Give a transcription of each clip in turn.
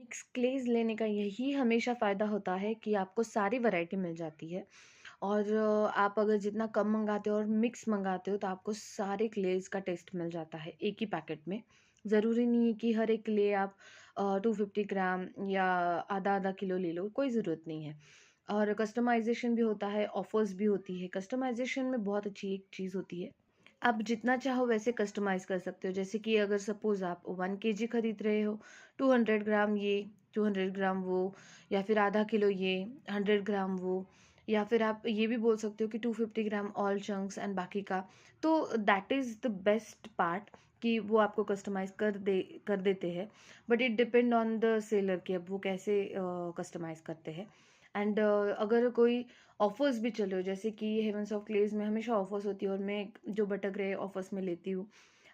Mix क्लेज लेने का यही हमेशा फ़ायदा होता है कि आपको सारी वैरायटी मिल जाती है। और आप अगर जितना कम मंगाते हो और मिक्स मंगाते हो तो आपको सारे क्लेज का टेस्ट मिल जाता है एक ही पैकेट में। ज़रूरी नहीं है कि हर एक क्ले आप 250 ग्राम या आधा आधा किलो ले लो, कोई ज़रूरत नहीं है। और कस्टमाइजेशन भी होता है, ऑफर्स भी होती है। कस्टमाइजेशन में बहुत अच्छी एक चीज़ होती है, आप जितना चाहो वैसे कस्टमाइज़ कर सकते हो। जैसे कि अगर सपोज़ आप 1 केजी खरीद रहे हो, 200 ग्राम ये, 200 ग्राम वो, या फिर आधा किलो ये, 100 ग्राम वो, या फिर आप ये भी बोल सकते हो कि 250 ग्राम ऑल चंक्स एंड बाकी का। तो that is the best part कि वो आपको कस्टमाइज़ कर देते हैं। But it depend on the seller कि अब वो कैसे कस्टमाइज़ करते हैं। एंड अगर कोई ऑफर्स भी चल रहे हो, जैसे कि हेवंस ऑफ क्लेज में हमेशा ऑफर्स होती है और मैं जो बटर ग्रे ऑफर्स में लेती हूँ।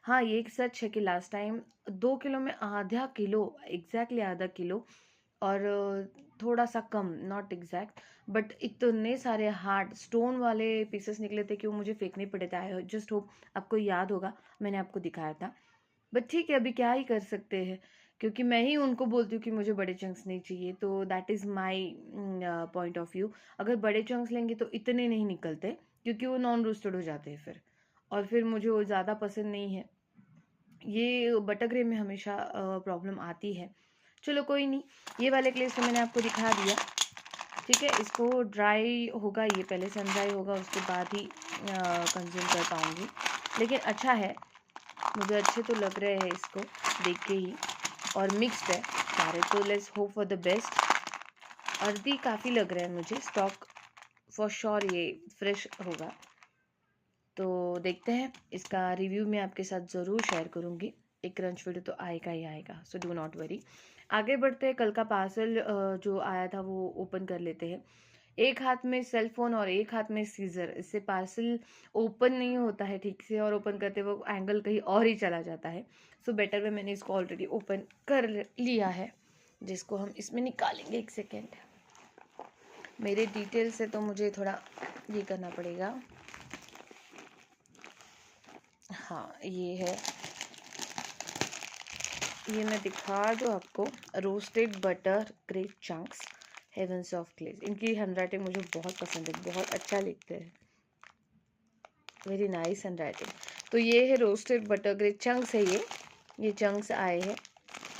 हाँ, ये एक सच है कि लास्ट टाइम 2 किलो में आधा किलो, एग्जैक्टली आधा किलो, और थोड़ा सा कम, नॉट एग्जैक्ट, बट इतने सारे हार्ड स्टोन वाले पीसेस निकले थे कि वो मुझे फेंकने पड़े थे। आई जस्ट होप आपको याद होगा, मैंने आपको दिखाया था। बट ठीक है, अभी क्या ही कर सकते हैं, क्योंकि मैं ही उनको बोलती हूँ कि मुझे बड़े चंक्स नहीं चाहिए। तो that is my point of view. अगर बड़े चंक्स लेंगे तो इतने नहीं निकलते, क्योंकि वो नॉन रोस्टेड हो जाते हैं फिर, और फिर मुझे वो ज़्यादा पसंद नहीं है। ये बटर ग्रे में हमेशा प्रॉब्लम आती है। चलो कोई नहीं, ये वाले क्लेस तो मैंने आपको दिखा दिया। ठीक है, इसको ड्राई होगा, ये पहले सन ड्राई होगा, उसके बाद ही कंज्यूम कर पाऊँगी। लेकिन अच्छा है, मुझे अच्छे तो लग रहे हैं इसको देख के ही, और मिक्स्ड है सारे, तो let's hope for the best. Earthy काफ़ी लग रहा है मुझे, स्टॉक फॉर श्योर ये फ्रेश होगा। तो देखते हैं, इसका रिव्यू मैं आपके साथ ज़रूर शेयर करूँगी। एक क्रंच वीडियो तो आएगा ही आएगा, सो डू नॉट वरी। आगे बढ़ते हैं, कल का पार्सल जो आया था वो ओपन कर लेते हैं। एक हाथ में सेल फोन और एक हाथ में सीजर, इससे पार्सल ओपन नहीं होता है ठीक से, और ओपन करते वक्त एंगल कहीं और ही चला जाता है। सो बेटर वे मैंने इसको ऑलरेडी ओपन कर लिया है, जिसको हम इसमें निकालेंगे। एक सेकेंड, मेरे डिटेल से तो मुझे थोड़ा ये करना पड़ेगा। हाँ, ये है, ये मैं दिखा दूँ आपको, roasted butter great chunks, heavens of clays. इनकी हैंडराइटिंग मुझे बहुत पसंद है, बहुत अच्छा लिखते हैं, वेरी नाइस हैंडराइटिंग। तो ये है रोस्टेड बटर ग्रेट चंक्स है, ये चंक्स आए हैं।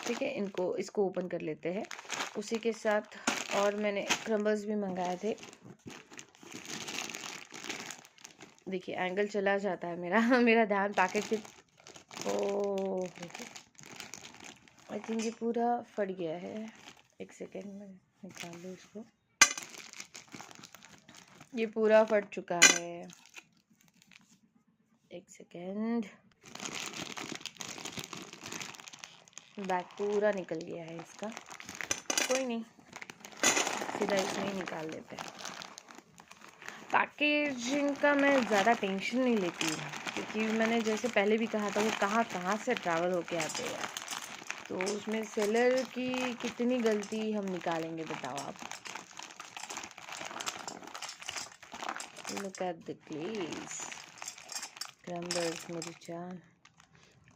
ठीक है, इसको ओपन कर लेते हैं। उसी के साथ और मैंने क्रम्बल्स भी मंगाए थे। देखिए एंगल चला जाता है मेरा मेरा ध्यान पैकेट पे। ओह, आई थिंक ये पूरा फट गया है। एक सेकेंड में निकाल लूँ इसको। ये पूरा फट चुका है, एक सेकेंड। बैग पूरा निकल गया है इसका, कोई नहीं, सीधा इसमें ही निकाल लेते हैं। पैकेजिंग का मैं ज़्यादा टेंशन नहीं लेती हूँ, क्योंकि मैंने जैसे पहले भी कहा था, वो कहाँ कहाँ से ट्रैवल होके आते हैं, तो उसमें सेलर की कितनी गलती हम निकालेंगे, बताओ आप। Look at the glaze, crumbles मेरी जान,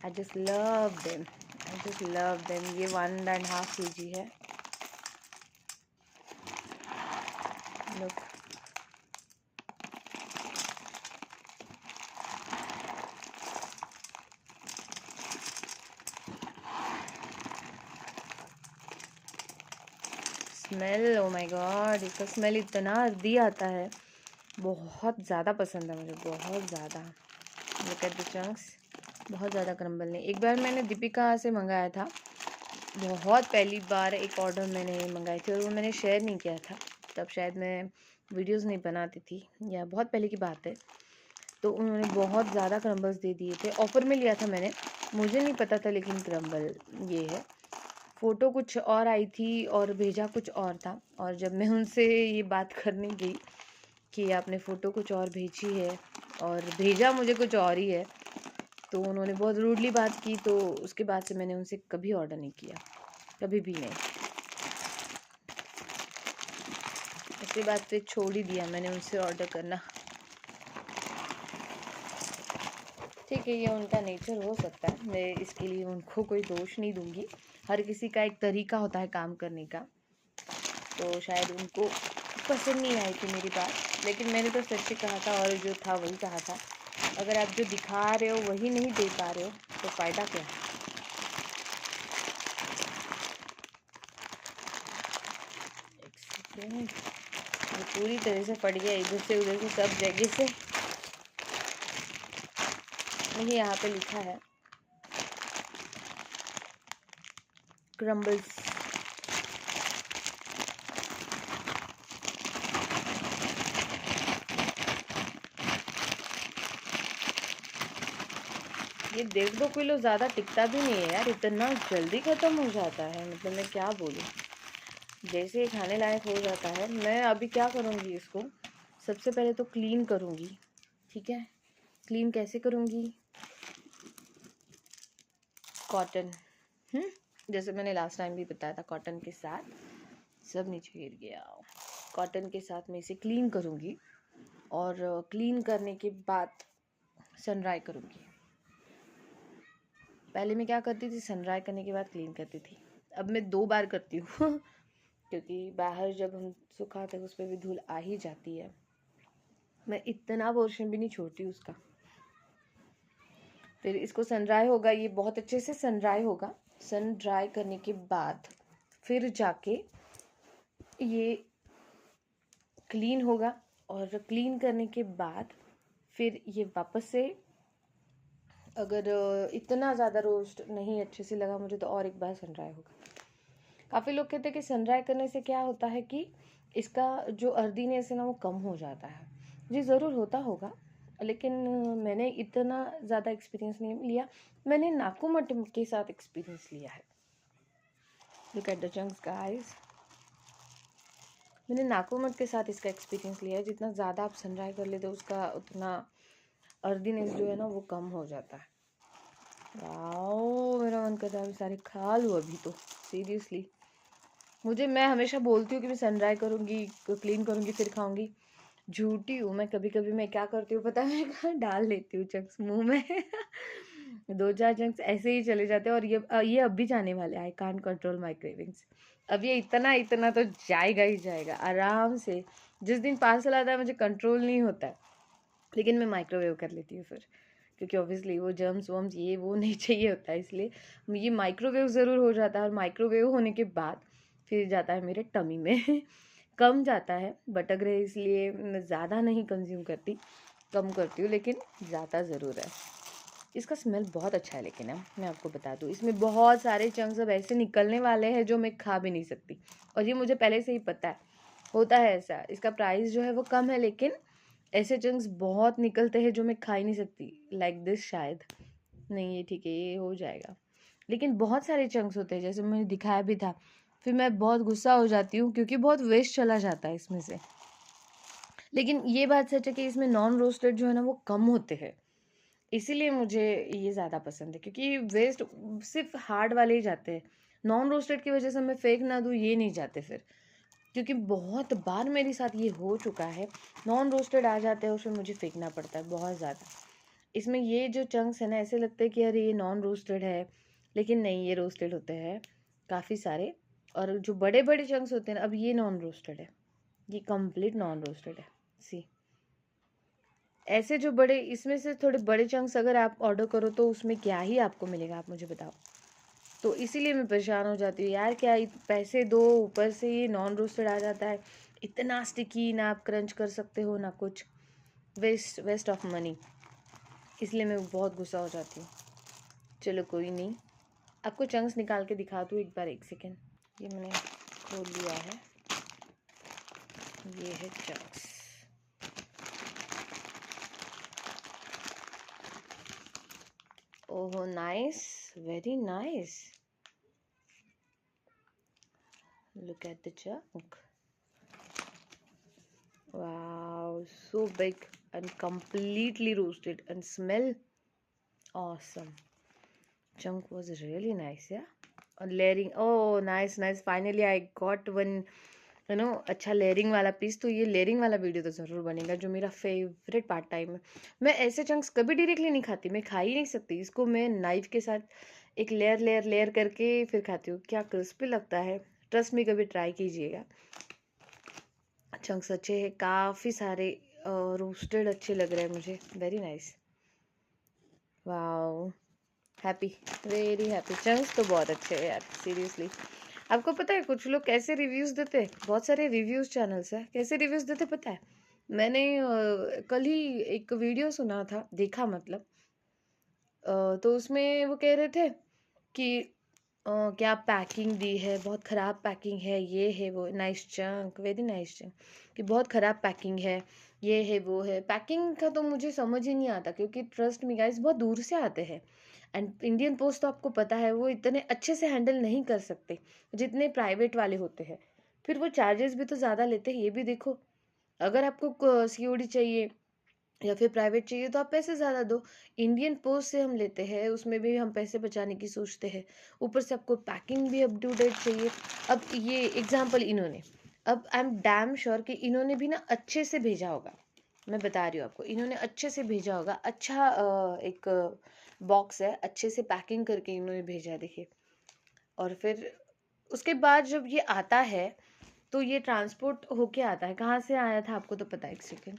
I just love them, I just love them. ये 1.5 kg है। Look, smell, oh my god, इसका स्मेल इतना अर्दी आता है, बहुत ज़्यादा पसंद है मुझे, बहुत ज़्यादा। लुक एट द चंक्स, बहुत ज़्यादा क्रम्बल नहीं। एक बार मैंने दीपिका से मंगाया था, बहुत पहली बार एक ऑर्डर मैंने मंगाई थी, और वो मैंने शेयर नहीं किया था, तब शायद मैं वीडियोस नहीं बनाती थी, या बहुत पहले की बात है। तो उन्होंने बहुत ज़्यादा क्रम्बल्स दे दिए थे, ऑफ़र में लिया था मैंने, मुझे नहीं पता था लेकिन क्रम्बल ये है। फ़ोटो कुछ और आई थी और भेजा कुछ और था, और जब मैं उनसे ये बात करने गई कि आपने फ़ोटो कुछ और भेजी है और भेजा मुझे कुछ और ही है, तो उन्होंने बहुत रूडली बात की। तो उसके बाद से मैंने उनसे कभी ऑर्डर नहीं किया, कभी भी नहीं। उसके बाद फिर छोड़ ही दिया मैंने उनसे ऑर्डर करना। ठीक है, ये उनका नेचर हो सकता है, मैं इसके लिए उनको कोई दोष नहीं दूंगी। हर किसी का एक तरीका होता है काम करने का, तो शायद उनको पसंद नहीं आई थी मेरी बात, लेकिन मैंने तो सच से कहा था और जो था वही कहा था। अगर आप जो दिखा रहे हो वही नहीं दे पा रहे हो तो फ़ायदा क्या है। एक सेकेंड, ये पूरी तरह से फट गया इधर से उधर से सब जगह से। नहीं, यहाँ पे लिखा है क्रम्बल्स। ये 1.5-2 किलो ज़्यादा टिकता भी नहीं है यार, इतना जल्दी ख़त्म हो जाता है। मतलब मैं क्या बोलूँ, जैसे ये खाने लायक हो जाता है। मैं अभी क्या करूँगी, इसको सबसे पहले तो क्लीन करूँगी। ठीक है, क्लीन कैसे करूँगी, कॉटन, जैसे मैंने लास्ट टाइम भी बताया था, कॉटन के साथ सब नीचे गिर गया। कॉटन के साथ मैं इसे क्लीन करूँगी और क्लीन करने के बाद सन ड्राई करूँगी। पहले मैं क्या करती थी, सन ड्राई करने के बाद क्लीन करती थी। अब मैं 2 बार करती हूँ क्योंकि बाहर जब हम सुखाते हैं उस पर भी धूल आ ही जाती है। मैं इतना पोर्शन भी नहीं छोड़ती उसका। फिर इसको सन ड्राई होगा, ये बहुत अच्छे से सन ड्राई होगा। सन ड्राई करने के बाद फिर जाके ये क्लीन होगा, और क्लीन करने के बाद फिर ये वापस से, अगर इतना ज़्यादा रोस्ट नहीं अच्छे से लगा मुझे तो और एक बार सन ड्राई होगा। काफ़ी लोग कहते हैं कि सन ड्राई करने से क्या होता है कि इसका जो अर्दीनेस है ना वो कम हो जाता है। जी ज़रूर होता होगा, लेकिन मैंने इतना ज़्यादा एक्सपीरियंस नहीं लिया। मैंने नाकुमट के साथ एक्सपीरियंस लिया है। Look at the chunks guys, मैंने नाकुमट के साथ इसका एक्सपीरियंस लिया है। जितना ज़्यादा आप सन ड्राई कर लेते हो उसका उतना अर्दीनेस जो है ना वो कम हो जाता है। वाओ, मेरा मन कर रहा है सारे खा लूँ अभी तो, सीरियसली। मैं हमेशा बोलती हूँ कि मैं सन ड्राई करूँगी, क्लीन करूँगी, फिर खाऊंगी। झूठी हूँ मैं। कभी कभी मैं क्या करती हूँ पता है, मैं डाल लेती हूँ चंक्स मुंह में 2-4 चंक्स ऐसे ही चले जाते हैं। और ये अब भी जाने वाले। I can't control my cravings. अब ये इतना इतना तो जाएगा ही जाएगा आराम से। जिस दिन पार्सल आता है मुझे कंट्रोल नहीं होता है, लेकिन मैं माइक्रोवेव कर लेती हूँ फिर, क्योंकि ऑब्वियसली वो जर्म्स वर्म्स ये वो नहीं चाहिए होता है, इसलिए ये माइक्रोवेव ज़रूर हो जाता है। और माइक्रोवेव होने के बाद फिर जाता है मेरे टमी में कम जाता है, बट अगर इसलिए मैं ज़्यादा नहीं कंज्यूम करती, कम करती हूँ, लेकिन ज़्यादा ज़रूर है। इसका स्मेल बहुत अच्छा है, लेकिन मैं आपको बता दूँ इसमें बहुत सारे चंक्स अब ऐसे निकलने वाले हैं जो मैं खा भी नहीं सकती, और ये मुझे पहले से ही पता है। होता है ऐसा, इसका प्राइस जो है वो कम है, लेकिन ऐसे चंक्स बहुत निकलते हैं जो मैं खा ही नहीं सकती। लाइक दिस शायद नहीं, ये ठीक है, ये हो जाएगा। लेकिन बहुत सारे चंक्स होते हैं, जैसे मैंने दिखाया भी था। फिर मैं बहुत गुस्सा हो जाती हूँ क्योंकि बहुत वेस्ट चला जाता है इसमें से। लेकिन ये बात सच है कि इसमें नॉन रोस्टेड जो है ना वो कम होते हैं, इसीलिए मुझे ये ज़्यादा पसंद है। क्योंकि वेस्ट सिर्फ हार्ड वाले ही जाते हैं, नॉन रोस्टेड की वजह से मैं फेंक ना दूँ ये नहीं जाते फिर। क्योंकि बहुत बार मेरे साथ ये हो चुका है, नॉन रोस्टेड आ जाते हैं और फिर मुझे फेंकना पड़ता है बहुत ज़्यादा। इसमें ये जो चंक्स है ना ऐसे लगता है कि अरे ये नॉन रोस्टेड है, लेकिन नहीं, ये रोस्टेड होते हैं काफ़ी सारे। और जो बड़े बड़े चंक्स होते हैं ना, अब ये नॉन रोस्टेड है, ये कंप्लीट नॉन रोस्टेड है। सी, ऐसे जो बड़े, इसमें से थोड़े बड़े चंक्स अगर आप ऑर्डर करो तो उसमें क्या ही आपको मिलेगा, आप मुझे बताओ। तो इसीलिए मैं परेशान हो जाती हूँ यार, क्या पैसे दो, ऊपर से ये नॉन रोस्टेड आ जाता है, इतना स्टिकी, ना आप क्रंच कर सकते हो ना कुछ, वेस्ट ऑफ मनी। इसलिए मैं बहुत गुस्सा हो जाती हूँ। चलो कोई नहीं, आपको चंक्स निकाल के दिखा दूँ एक बार, एक सेकेंड। ये मैंने खोल लिया है, ये है chunks. Oh nice, very nice, look at the chunk. Wow, so big and completely roasted and smell awesome. Chunk was really nice, yeah. And layering, oh nice, finally I got one, अच्छा layering वाला piece. तो ये layering वाला video तो ज़रूर बनेगा, जो मेरा फेवरेट पार्ट टाइम है। मैं ऐसे चंक्स कभी डायरेक्टली नहीं खाती, मैं खा ही नहीं सकती इसको। मैं नाइफ के साथ एक लेयर लेयर लेयर करके फिर खाती हूँ, क्या क्रिस्पी लगता है। ट्रस्ट मी, कभी ट्राई कीजिएगा। चंक्स अच्छे हैं, काफ़ी सारे रोस्टेड अच्छे लग रहे हैं मुझे, very nice. Wow, happy, very happy. Chunks तो बहुत अच्छे हैं यार, सीरियसली। आपको पता है कुछ लोग कैसे रिव्यूज़ देते हैं, बहुत सारे रिव्यूज़ चैनल्स हैं, कैसे रिव्यूज़ देते पता है। मैंने कल ही एक वीडियो सुना था, देखा मतलब, तो उसमें वो कह रहे थे कि क्या पैकिंग दी है, बहुत ख़राब पैकिंग है, ये है वो, nice chunk, very nice chunk, कि बहुत ख़राब पैकिंग है, ये है वो है। पैकिंग का तो मुझे समझ ही नहीं आता, क्योंकि ट्रस्ट मी गाइस, बहुत दूर से आते हैं। एंड इंडियन पोस्ट तो आपको पता है वो इतने अच्छे से हैंडल नहीं कर सकते जितने प्राइवेट वाले होते हैं। फिर वो चार्जेस भी तो ज़्यादा लेते हैं, ये भी देखो। अगर आपको सीओडी चाहिए या फिर प्राइवेट चाहिए तो आप पैसे ज़्यादा दो। इंडियन पोस्ट से हम लेते हैं, उसमें भी हम पैसे बचाने की सोचते हैं, ऊपर से आपको पैकिंग भी अप टू डेट चाहिए। अब ये एग्जाम्पल इन्होंने, अब आई एम डैम श्योर कि इन्होंने भी ना अच्छे से भेजा होगा। मैं बता रही हूँ आपको, इन्होंने अच्छे से भेजा होगा, अच्छा एक बॉक्स है, अच्छे से पैकिंग करके इन्होंने भेजा है, देखिए। और फिर उसके बाद जब ये आता है तो ये ट्रांसपोर्ट होके आता है, कहाँ से आया था आपको तो पता है, एक सेकेंड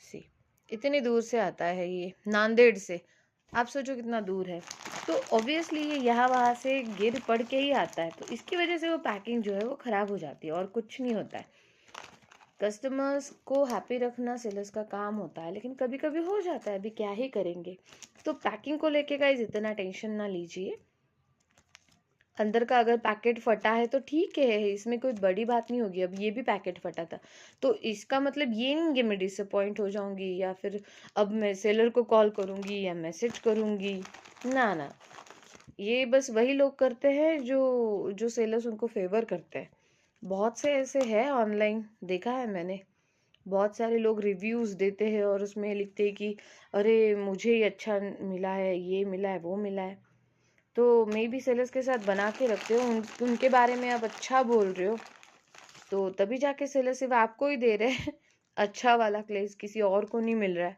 सी, इतनी दूर से आता है, ये नांदेड़ से। आप सोचो कितना दूर है। तो ऑब्वियसली ये यहाँ वहाँ से गिर पड़ के ही आता है, तो इसकी वजह से वो पैकिंग जो है वो ख़राब हो जाती है, और कुछ नहीं होता है। कस्टमर्स को हैप्पी रखना सेलर्स का काम होता है, लेकिन कभी कभी हो जाता है, अभी क्या ही करेंगे। तो पैकिंग को लेके गाइस इतना टेंशन ना लीजिए। अंदर का अगर पैकेट फटा है तो ठीक है, इसमें कोई बड़ी बात नहीं होगी। अब ये भी पैकेट फटा था, तो इसका मतलब ये नहीं कि मैं डिसअपॉइंट हो जाऊंगी या फिर अब मैं सेलर को कॉल करूंगी या मैसेज करूंगी। ना ना, ये बस वही लोग करते हैं जो सेलर्स उनको फेवर करते हैं। बहुत से ऐसे हैं ऑनलाइन, देखा है मैंने। बहुत सारे लोग रिव्यूज़ देते हैं और उसमें लिखते हैं कि अरे मुझे ये अच्छा मिला है, ये मिला है, वो मिला है। तो मे बी सेलर्स के साथ बना के रखते हो, उनके बारे में आप अच्छा बोल रहे हो, तो तभी जाके सेलर सिर्फ आपको ही दे रहे हैं अच्छा वाला क्लेज, किसी और को नहीं मिल रहा है।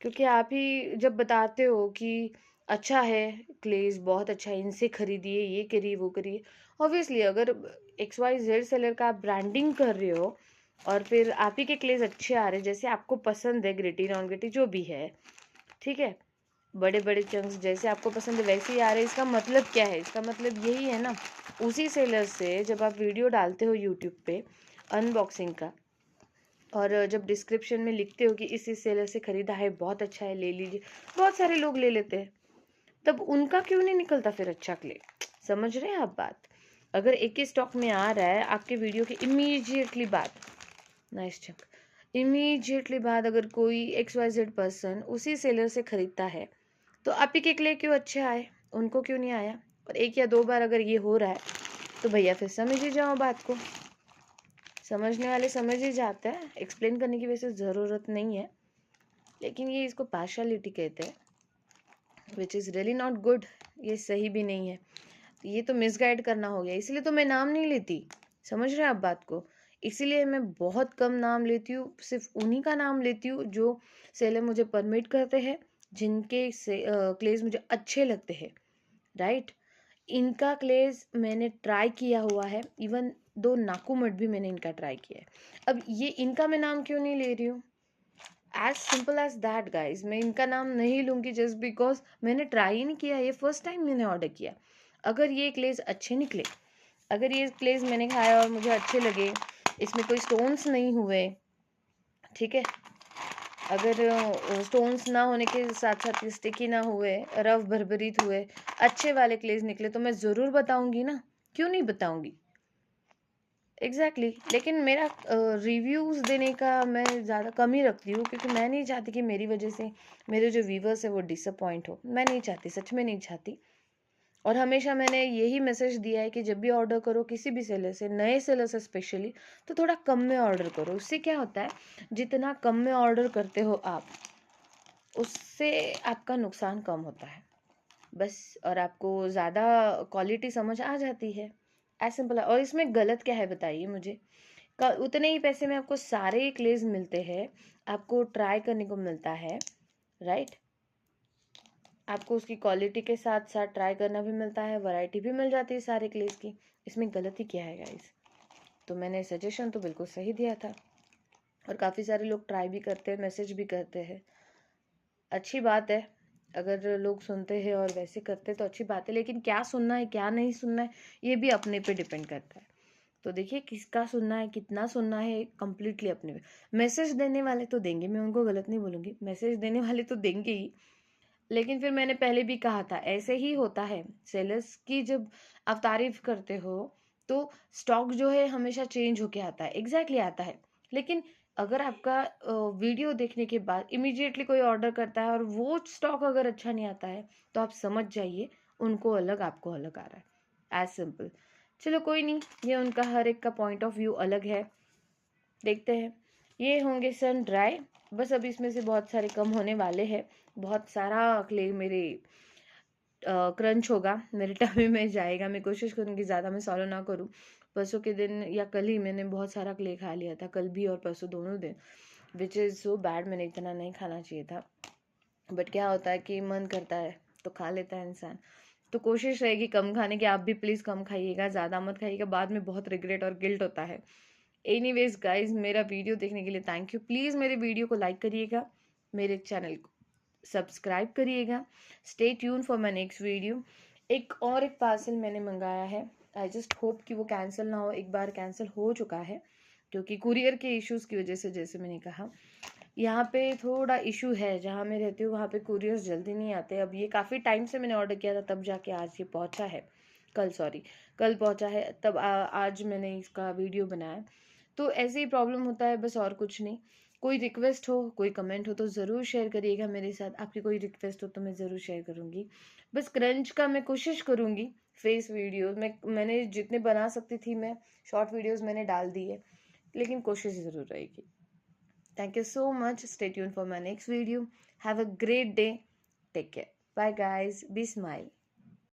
क्योंकि आप ही जब बताते हो कि अच्छा है क्लेज, बहुत अच्छा है, इनसे खरीदिए, ये करिए, वो करिए। ऑब्वियसली अगर XYZ सेलर का आप ब्रांडिंग कर रहे हो और फिर आप ही के क्लेज अच्छे आ रहे हैं, जैसे आपको पसंद है, ग्रिटी नॉन ग्रिटी जो भी है, ठीक है, बड़े बड़े चंक्स जैसे आपको पसंद है वैसे ही आ रहे हैं, इसका मतलब क्या है, इसका मतलब यही है ना। उसी सेलर से जब आप वीडियो डालते हो यूट्यूब पे अनबॉक्सिंग का, और जब डिस्क्रिप्शन में लिखते हो कि इस सेलर से ख़रीदा है, बहुत अच्छा है, ले लीजिए, बहुत सारे लोग ले लेते हैं, तब उनका क्यों नहीं निकलता फिर अच्छा क्ले। समझ रहे हैं आप बात। अगर एक ही स्टॉक में आ रहा है आपके वीडियो के इमीजिएटली बाद, नाइस चंक, इमीजिएटली बाद अगर कोई XYZ पर्सन उसी सेलर से ख़रीदता है, तो आप ही के लिए क्यों अच्छे आए, उनको क्यों नहीं आया। और एक या दो बार अगर ये हो रहा है तो भैया फिर समझ ही जाओ बात को। समझने वाले समझ ही जाते हैं, एक्सप्लेन करने की वैसे ज़रूरत नहीं है, लेकिन ये इसको पार्शलिटी कहते हैं, which is really not good. ये सही भी नहीं है, ये तो मिसगाइड करना हो गया। इसलिए तो मैं नाम नहीं लेती, समझ रहे हैं आप बात को। इसीलिए मैं बहुत कम नाम लेती हूँ, सिर्फ उन्हीं का नाम लेती हूँ जो सेलर मुझे परमिट करते हैं, जिनके से क्लेज मुझे अच्छे लगते हैं, राइट। इनका क्लेज मैंने ट्राई किया हुआ है, इवन दो नाकूमट भी मैंने इनका ट्राई किया है। अब ये इनका मैं नाम क्यों नहीं ले रही हूँ, as simple as that guys. मैं इनका नाम नहीं लूँगी जस्ट बिकॉज मैंने ट्राई ही नहीं किया, ये फर्स्ट टाइम मैंने ऑर्डर किया। अगर ये क्लेज अच्छे निकले, अगर ये क्लेज मैंने खाया और मुझे अच्छे लगे, इसमें कोई स्टोन्स नहीं हुए, ठीक है, अगर स्टोन्स ना होने के साथ साथ स्टिकी ना हुए, रफ भरभरीत हुए, अच्छे वाले क्लेज निकले, तो मैं ज़रूर बताऊंगी ना, क्यों नहीं बताऊंगी। एग्जैक्टली लेकिन मेरा रिव्यूज़ देने का मैं ज़्यादा कम ही रखती हूँ, क्योंकि मैं नहीं चाहती कि मेरी वजह से मेरे जो व्यूवर्स है वो डिसअपॉइंट हो। मैं नहीं चाहती, सच में नहीं चाहती। और हमेशा मैंने यही मैसेज दिया है कि जब भी ऑर्डर करो किसी भी सेलर से, नए सेलर से स्पेशली, तो थोड़ा कम में ऑर्डर करो। उससे क्या होता है, जितना कम में ऑर्डर करते हो आप, उससे आपका नुकसान कम होता है बस। और आपको ज़्यादा क्वालिटी समझ आ जाती है, एज सिंपल है। और इसमें गलत क्या है बताइए मुझे। उतने ही पैसे में आपको सारे क्लेज मिलते हैं, आपको ट्राई करने को मिलता है, राइट। आपको उसकी क्वालिटी के साथ साथ ट्राई करना भी मिलता है, वैरायटी भी मिल जाती है सारे क्लेस की। इसमें गलती क्या है गाइस? तो मैंने सजेशन तो बिल्कुल सही दिया था और काफ़ी सारे लोग ट्राई भी करते हैं, मैसेज भी करते हैं। अच्छी बात है, अगर लोग सुनते हैं और वैसे करते हैं तो अच्छी बात है, लेकिन क्या सुनना है क्या नहीं सुनना है ये भी अपने पे डिपेंड करता है। तो देखिए किसका सुनना है, कितना सुनना है, कम्प्लीटली अपने पे। मैसेज देने वाले तो देंगे, मैं उनको गलत नहीं बोलूँगी, मैसेज देने वाले तो देंगे ही। लेकिन फिर मैंने पहले भी कहा था, ऐसे ही होता है सेलर्स की, जब आप तारीफ करते हो तो स्टॉक जो है हमेशा चेंज होके आता है, एग्जैक्टली आता है। लेकिन अगर आपका वीडियो देखने के बाद इमीडिएटली कोई ऑर्डर करता है और वो स्टॉक अगर अच्छा नहीं आता है, तो आप समझ जाइए उनको अलग आपको अलग आ रहा है, एज सिंपल। चलो कोई नहीं, ये उनका हर एक का पॉइंट ऑफ व्यू अलग है। देखते हैं, ये होंगे सन ड्राई, बस अभी इसमें से बहुत सारे कम होने वाले हैं। बहुत सारा क्ले मेरे क्रंच होगा, मेरे टमी में जाएगा। मैं कोशिश करूँगी ज़्यादा मैं सॉलो ना करूँ। परसों के दिन या कल ही मैंने बहुत सारा क्ले खा लिया था, कल भी और परसों दोनों दिन, विच इज़ सो बैड। मैंने इतना नहीं खाना चाहिए था, बट क्या होता है कि मन करता है तो खा लेता है इंसान। तो कोशिश रहेगी कम खाने की, आप भी प्लीज़ कम खाइएगा, ज़्यादा मत खाइएगा, बाद में बहुत रिग्रेट और गिल्ट होता है। एनीवेज गाइज, मेरा वीडियो देखने के लिए थैंक यू। प्लीज़ मेरे वीडियो को लाइक करिएगा, मेरे चैनल को सब्सक्राइब करिएगा। Stay tune for my next video. एक पार्सल मैंने मंगाया है, आई जस्ट होप कि वो कैंसिल ना हो। एक बार कैंसिल हो चुका है क्योंकि कुरियर के इश्यूज़ की वजह से, जैसे मैंने कहा यहाँ पे थोड़ा इशू है। जहाँ मैं रहती हूँ वहाँ पे कुरियर्स जल्दी नहीं आते। अब ये काफ़ी टाइम से मैंने ऑर्डर किया था, तब जाके आज ये पहुँचा है। कल पहुँचा है, तब आज मैंने इसका वीडियो बनाया। तो ऐसे ही प्रॉब्लम होता है, बस और कुछ नहीं। कोई रिक्वेस्ट हो, कोई कमेंट हो तो ज़रूर शेयर करिएगा मेरे साथ। आपकी कोई रिक्वेस्ट हो तो मैं ज़रूर शेयर करूँगी। बस क्रंच का मैं कोशिश करूँगी फेस वीडियो में, मैंने जितने बना सकती थी मैं शॉर्ट वीडियोस मैंने डाल दी है, लेकिन कोशिश ज़रूर रहेगी। Thank you so much. Stay tuned for my next video. Have a great day. Take care. Bye guys. Be smile.